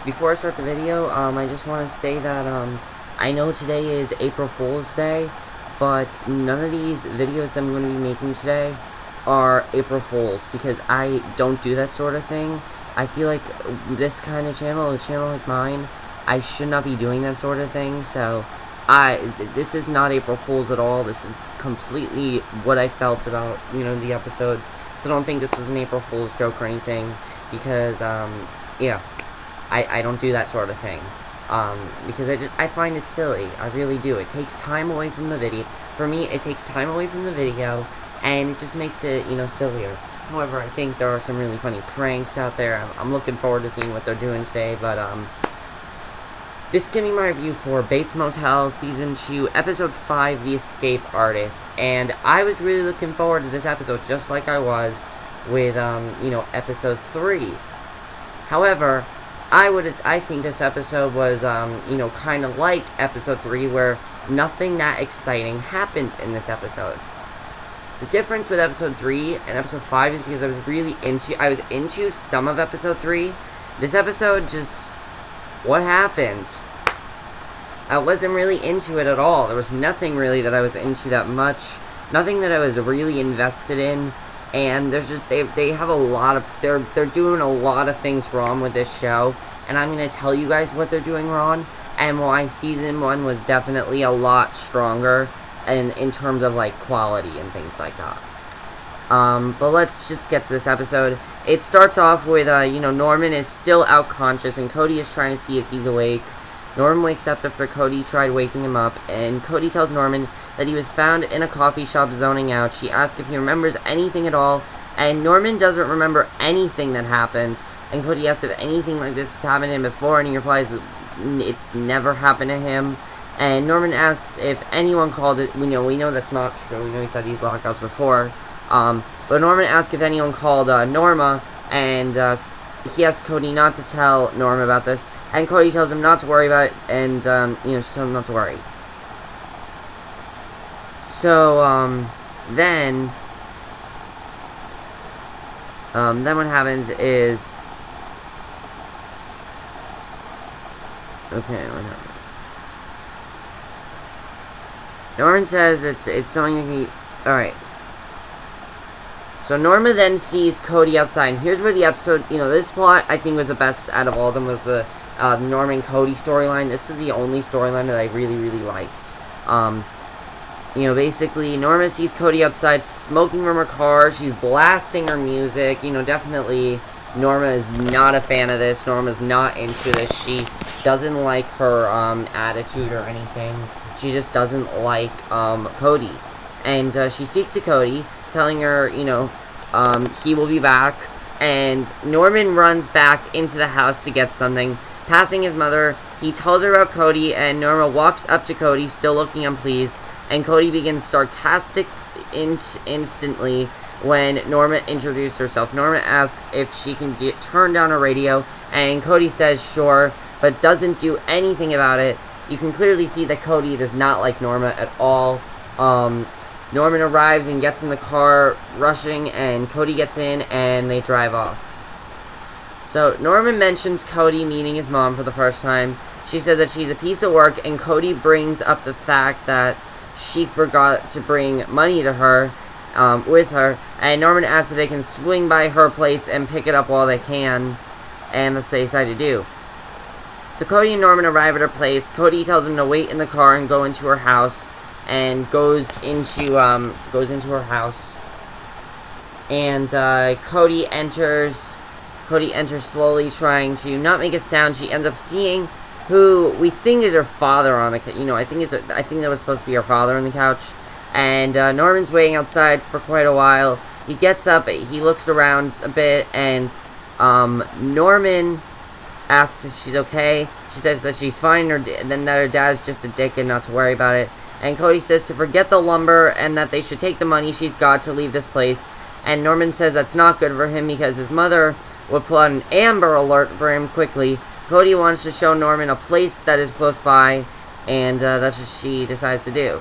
before I start the video, I just want to say that, I know today is April Fool's Day, but none of these videos I'm going to be making today are April Fools, because I don't do that sort of thing. I feel like this kind of channel, a channel like mine, I should not be doing that sort of thing, so this is not April Fools at all. This is completely what I felt about, the episodes, so don't think this was an April Fool's joke or anything, because, yeah, I don't do that sort of thing, because I find it silly. I really do. It takes time away from the video. For me, it takes time away from the video, and it just makes it, sillier. However, I think there are some really funny pranks out there. I'm looking forward to seeing what they're doing today, but, this is going to be my review for Bates Motel Season 2, Episode 5, The Escape Artist, and I was really looking forward to this episode, just like I was with, Episode 3. However, I think this episode was, kind of like Episode 3, where nothing that exciting happened in this episode. The difference with Episode 3 and Episode 5 is because I was into some of Episode 3. This episode just, what happened? I wasn't really into it at all. There was nothing really that I was into that much. Nothing that I was really invested in. And there's just, they have a lot of, they're doing a lot of things wrong with this show. And I'm going to tell you guys what they're doing wrong. And why Season 1 was definitely a lot stronger in terms of, like, quality and things like that. But let's just get to this episode. It starts off with, Norman is still out conscious, and Cody is trying to see if he's awake. Norman wakes up after Cody tried waking him up, and Cody tells Norman that he was found in a coffee shop zoning out. She asks if he remembers anything at all, and Norman doesn't remember anything that happened. And Cody asks if anything like this has happened to him before, and he replies it's never happened to him. And Norman asks if anyone called it. We know that's not true. We know he's had these blackouts before. But Norman asks if anyone called Norma, and he asks Cody not to tell Norma about this. And Cody tells him not to worry about it, and she tells him not to worry. So then what happens is, okay, what happened? Norman says it's something that he... Alright. So Norma then sees Cody outside. And here's where the episode... this plot, I think, was the best out of all of them. Was the Norman and Cody storyline. This was the only storyline that I really, really liked. Basically, Norma sees Cody outside smoking from her car. She's blasting her music. Definitely... Norma is not a fan of this. Norma's not into this. She doesn't like her attitude or anything. She just doesn't like Cody. And she speaks to Cody, telling her, he will be back. And Norman runs back into the house to get something. Passing his mother, he tells her about Cody, and Norma walks up to Cody, still looking unpleased. And Cody begins sarcastic instantly when Norma introduced herself. Norma asks if she can turn down her radio, and Cody says sure, but doesn't do anything about it. You can clearly see that Cody does not like Norma at all. Norman arrives and gets in the car, rushing, and Cody gets in, and they drive off. So, Norman mentions Cody meeting his mom for the first time. She said that she's a piece of work, and Cody brings up the fact that she forgot to bring money to her, with her, and Norman asks if they can swing by her place and pick it up while they can, and that's what they decide to do. So Cody and Norman arrive at her place. Cody tells him to wait in the car and go into her house, and goes into her house. And Cody enters slowly, trying to not make a sound. She ends up seeing who we think is her father on the I think that was supposed to be her father on the couch. And Norman's waiting outside for quite a while. He gets up, he looks around a bit, and Norman asks if she's okay. She says that she's fine, and then that her dad's just a dick and not to worry about it. And Cody says to forget the lumber and that they should take the money she's got to leave this place. And Norman says that's not good for him because his mother would put out an Amber Alert for him quickly. Cody wants to show Norman a place that is close by, and that's what she decides to do.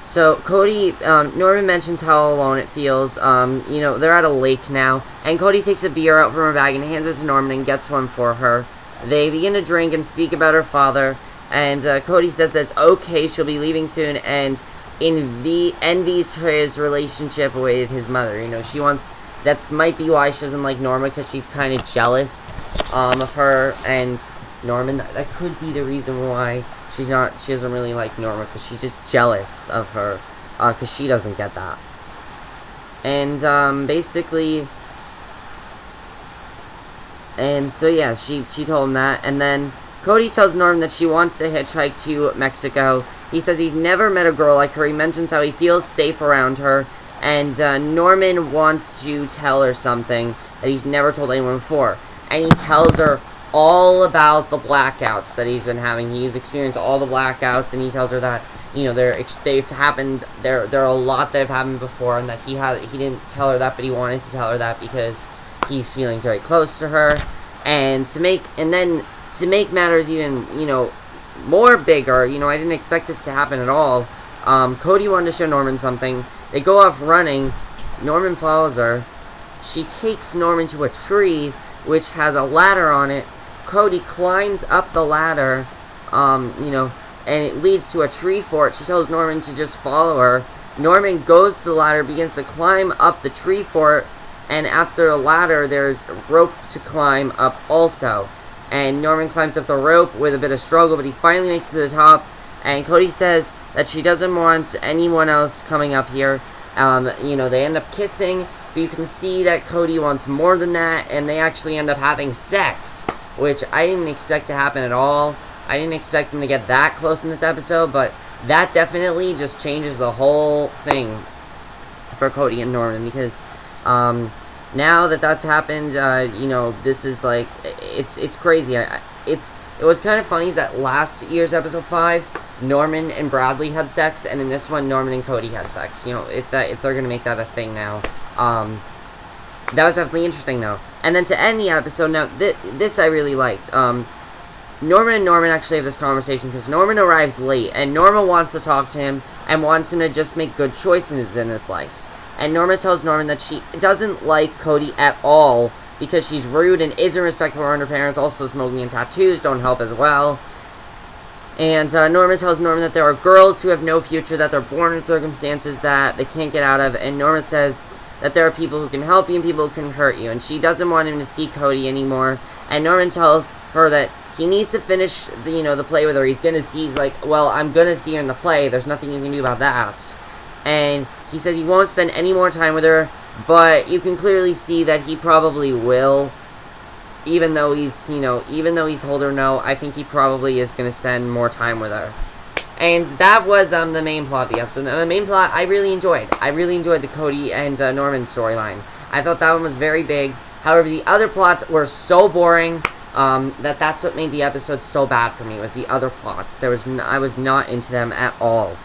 So Cody, Norman mentions how alone it feels. You know, they're at a lake now, and Cody takes a beer out from her bag and hands it to Norman and gets one for her. They begin to drink and speak about her father, and Cody says that it's okay, she'll be leaving soon, and envies his relationship with his mother. You know, she wants, that might be why she doesn't like Norma, because she's kind of jealous of her and Norman. That could be the reason why she doesn't really like Norma, because she's just jealous of her, because she doesn't get that. And basically, and so yeah, she told him that, and then Cody tells Norman that she wants to hitchhike to Mexico. He says he's never met a girl like her. He mentions how he feels safe around her, and Norman wants to tell her something that he's never told anyone before. And he tells her all about the blackouts that he's been having. He's experienced all the blackouts, and he tells her that, you know, they've happened. There are a lot that have happened before, and that he didn't tell her that, but he wanted to tell her that because he's feeling very close to her. And to make matters even, you know, more bigger, you know, I didn't expect this to happen at all. Cody wanted to show Norman something. They go off running. Norman follows her. She takes Norman to a tree which has a ladder on it. Cody climbs up the ladder, you know, and it leads to a tree fort. She tells Norman to just follow her. Norman goes to the ladder, begins to climb up the tree fort, and after the ladder, there's a rope to climb up also. And Norman climbs up the rope with a bit of struggle, but he finally makes it to the top. And Cody says that she doesn't want anyone else coming up here. You know, they end up kissing, but you can see that Cody wants more than that, and they actually end up having sex, which I didn't expect to happen at all. I didn't expect them to get that close in this episode, but that definitely just changes the whole thing for Cody and Norman, because now that that's happened, you know, this is like, it's crazy. It was kind of funny is that last year's episode 5, Norman and Bradley had sex, and in this one, Norman and Cody had sex. You know, if they're gonna make that a thing now, that was definitely interesting though. And then to end the episode, now this I really liked. Norman and Norman actually have this conversation because Norman arrives late, and Norma wants to talk to him and wants him to just make good choices in his life. And Norma tells Norman that she doesn't like Cody at all because she's rude and isn't respectful around her parents. Also, smoking and tattoos don't help as well. And Norma tells Norman that there are girls who have no future, that they're born in circumstances that they can't get out of. And Norma says that there are people who can help you and people who can hurt you. And she doesn't want him to see Cody anymore. And Norman tells her that he needs to finish, the play with her. He's like, well, I'm gonna see her in the play. There's nothing you can do about that. And he says he won't spend any more time with her, but you can clearly see that he probably will. Even though he's told her no, I think he probably is gonna spend more time with her. And that was the main plot of the episode. The main plot I really enjoyed. I really enjoyed the Cody and Norman storyline. I thought that one was very big. However, the other plots were so boring. That's what made the episode so bad for me, was the other plots. I was not into them at all.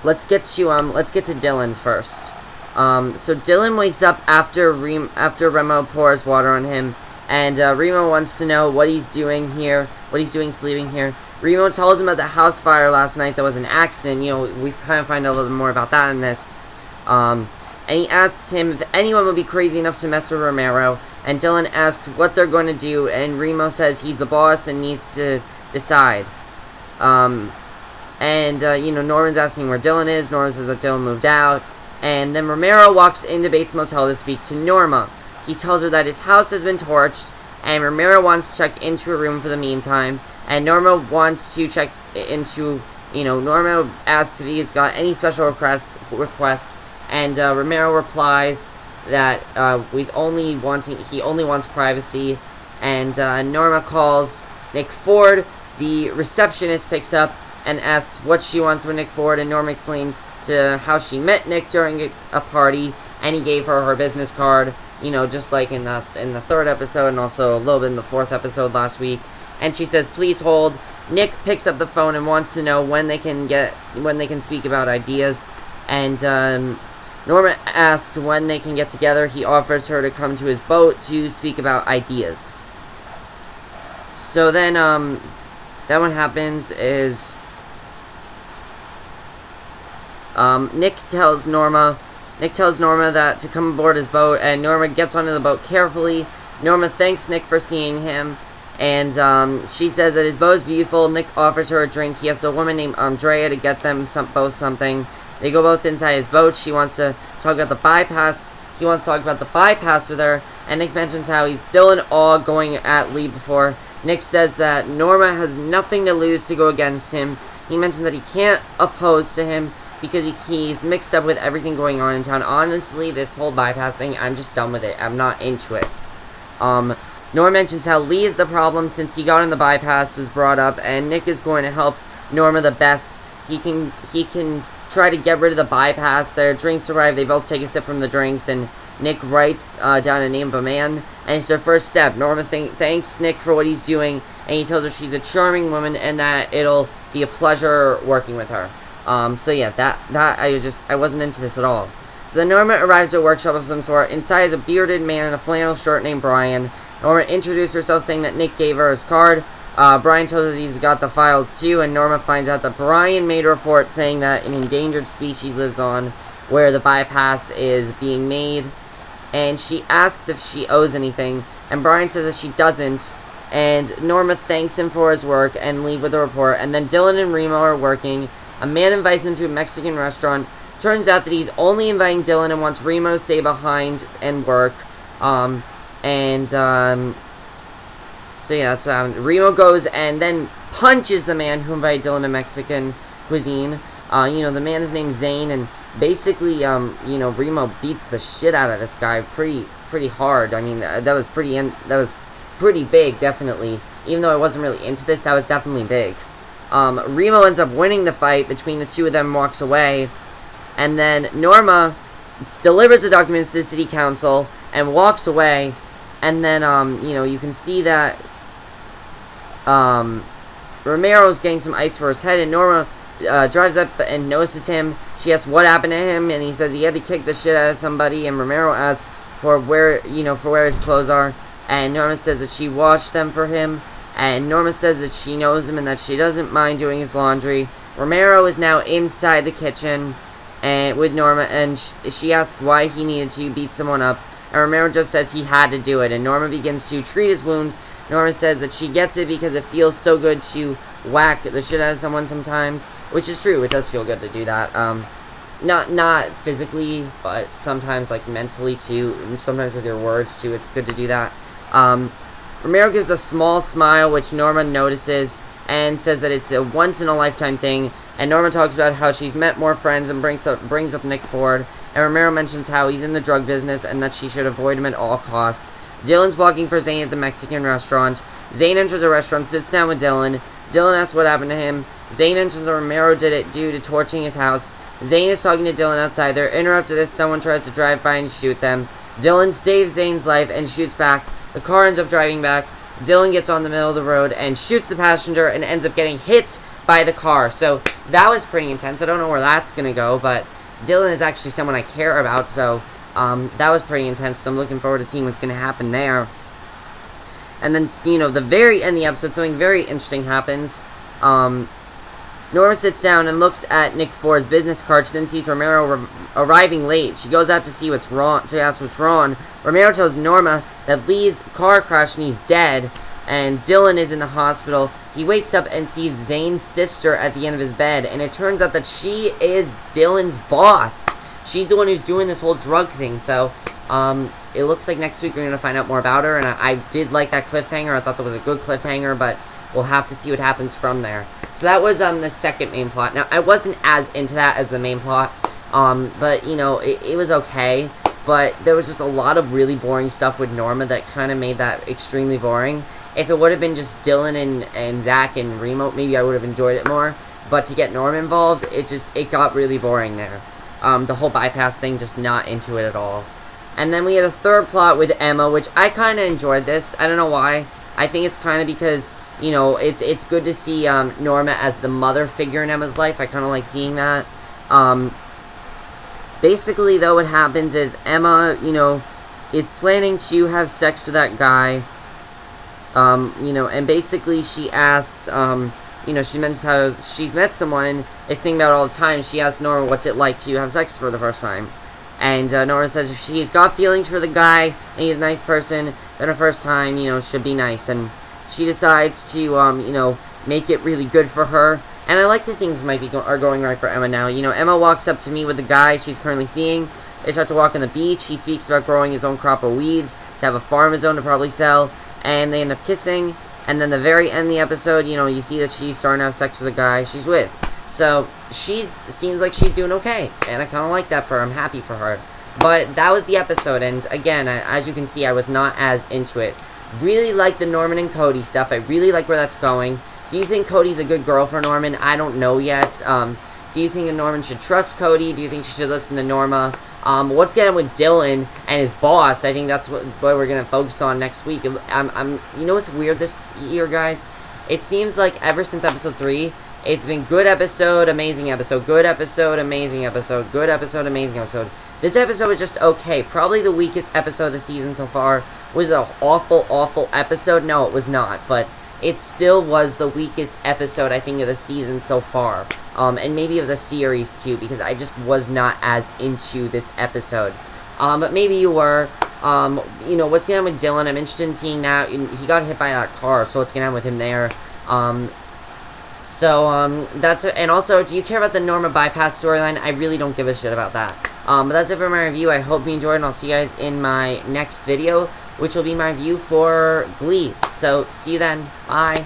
Let's get to Dylan's first. So Dylan wakes up after Remo pours water on him, and Remo wants to know what he's doing here, what he's doing sleeping here. Remo tells him about the house fire last night that was an accident. We kind of find out a little bit more about that in this. And he asks him if anyone would be crazy enough to mess with Romero. And Dylan asks what they're going to do, and Remo says he's the boss and needs to decide. Norman's asking where Dylan is. Norman says that Dylan moved out. And then Romero walks into Bates Motel to speak to Norma. He tells her that his house has been torched, and Romero wants to check into a room for the meantime. And Norma wants to check into, Norma asks if he's got any special requests, and Romero replies that he only wants privacy. And Norma calls Nick Ford. The receptionist picks up and asks what she wants from Nick Ford, and Norma explains to how she met Nick during a party, and he gave her business card, just like in the 3rd episode, and also a little bit in the 4th episode last week. And she says, "Please hold." Nick picks up the phone and wants to know when they can speak about ideas. And Norma asks when they can get together. He offers her to come to his boat to speak about ideas. So then, then what happens is Nick tells Norma that to come aboard his boat, and Norma gets onto the boat carefully. Norma thanks Nick for seeing him, and she says that his boat is beautiful. Nick offers her a drink. He has a woman named Andrea to get them both something. They go both inside his boat. She wants to talk about the bypass. He wants to talk about the bypass with her, and Nick mentions how he's still in awe going at Lee before. Nick says that Norma has nothing to lose to go against him. He mentions that he can't oppose to him because he's mixed up with everything going on in town. Honestly, this whole bypass thing, I'm just done with it. I'm not into it. Norma mentions how Lee is the problem since he got on the bypass was brought up, and Nick is going to help Norma the best he can try to get rid of the bypass. Their drinks arrive, they both take a sip from the drinks, and Nick writes down a name of a man, and it's their first step. Norma thanks Nick for what he's doing, and he tells her she's a charming woman, and that it'll be a pleasure working with her. So yeah, I wasn't into this at all. So then Norma arrives at a workshop of some sort. Inside is a bearded man in a flannel shirt named Brian. Norma introduced herself saying that Nick gave her his card. Brian tells her that he's got the files too, and Norma finds out that Brian made a report saying that an endangered species lives on where the bypass is being made, and she asks if she owes anything, and Brian says that she doesn't, and Norma thanks him for his work and leave with the report. And then Dylan and Remo are working. A man invites him to a Mexican restaurant. Turns out that he's only inviting Dylan and wants Remo to stay behind and work. So yeah, that's what happened. Remo goes and then punches the man who invited Dylan to Mexican cuisine. The man is named Zane, and basically, Remo beats the shit out of this guy pretty hard. I mean, that was pretty big, definitely. Even though I wasn't really into this, that was definitely big. Remo ends up winning the fight between the two of them, walks away, and then Norma delivers the documents to the city council and walks away, and then, you can see that, Romero's getting some ice for his head, and Norma, drives up and notices him. She asks what happened to him, and he says he had to kick the shit out of somebody, and Romero asks for where his clothes are, and Norma says that she washed them for him, and Norma says that she knows him and that she doesn't mind doing his laundry. Romero is now inside the kitchen and with Norma, and she asks why he needed to beat someone up, and Romero just says he had to do it, and Norma begins to treat his wounds. Norma says that she gets it because it feels so good to whack the shit out of someone sometimes, which is true. It does feel good to do that. Not physically, but sometimes, like, mentally, too. Sometimes with your words, too, it's good to do that. Romero gives a small smile, which Norma notices, and says that it's a once-in-a-lifetime thing, and Norma talks about how she's met more friends and brings up Nick Ford, and Romero mentions how he's in the drug business and that she should avoid him at all costs. Dylan's walking for Zane at the Mexican restaurant. Zane enters the restaurant, sits down with Dylan. Dylan asks what happened to him. Zane mentions that Romero did it due to torching his house. Zane is talking to Dylan outside. They're interrupted as someone tries to drive by and shoot them. Dylan saves Zane's life and shoots back. The car ends up driving back. Dylan gets on the middle of the road and shoots the passenger and ends up getting hit by the car. So that was pretty intense. I don't know where that's going to go, but Dylan is actually someone I care about, so that was pretty intense. So I'm looking forward to seeing what's going to happen there. And then, the very end of the episode, something very interesting happens. Norma sits down and looks at Nick Ford's business card. She then sees Romero arriving late. She goes out to see what's wrong, to ask what's wrong. Romero tells Norma that Lee's car crashed and he's dead, and Dylan is in the hospital. He wakes up and sees Zane's sister at the end of his bed, and it turns out that she is Dylan's boss. She's the one who's doing this whole drug thing, so, it looks like next week we're going to find out more about her, and I did like that cliffhanger. I thought that was a good cliffhanger, but we'll have to see what happens from there. So that was, the second main plot. Now, I wasn't as into that as the main plot, but, it was okay, but there was just a lot of really boring stuff with Norma that kind of made that extremely boring. If it would have been just Dylan and Zach and Remo, maybe I would have enjoyed it more, but to get Norma involved, it got really boring there. The whole bypass thing, just not into it at all. And then we had a third plot with Emma, which I kind of enjoyed this. I don't know why. I think it's kind of because, it's good to see Norma as the mother figure in Emma's life. I kind of like seeing that. Basically, though, what happens is Emma, is planning to have sex with that guy. And basically she asks you know, she mentions how she's met someone and is thinking about it all the time. She asks Norma what's it like to have sex for the first time. And Norma says if she's got feelings for the guy and he's a nice person, then her first time, you know, should be nice. And she decides to, you know, make it really good for her. And I like that things are going right for Emma now. You know, Emma walks up to me with the guy she's currently seeing. They start to walk on the beach. He speaks about growing his own crop of weeds, to have a farm of his own to probably sell. And they end up kissing. And then the very end of the episode, you know, you see that she's starting to have sex with the guy she's with. So, seems like she's doing okay. And I kind of like that for her. I'm happy for her. But that was the episode. And again, as you can see, I was not as into it. Really like the Norman and Cody stuff. I really like where that's going. Do you think Cody's a good girl for Norman? I don't know yet. Do you think that Norman should trust Cody? Do you think she should listen to Norma? What's going on with Dylan and his boss? I think that's what we're going to focus on next week. You know what's weird this year, guys? It seems like ever since episode 3, it's been good episode, amazing episode, good episode, amazing episode, good episode, amazing episode. This episode was just okay. Probably the weakest episode of the season so far. Was it an awful, awful episode? No, it was not. But it still was the weakest episode, I think, of the season so far. And maybe of the series, too, because I just was not as into this episode. But maybe you were. You know, what's going on with Dylan? I'm interested in seeing that. He got hit by that car, so what's going on with him there? That's it. And also, do you care about the Norma bypass storyline? I really don't give a shit about that. But that's it for my review. I hope you enjoyed, and I'll see you guys in my next video, which will be my review for Glee. So, see you then. Bye.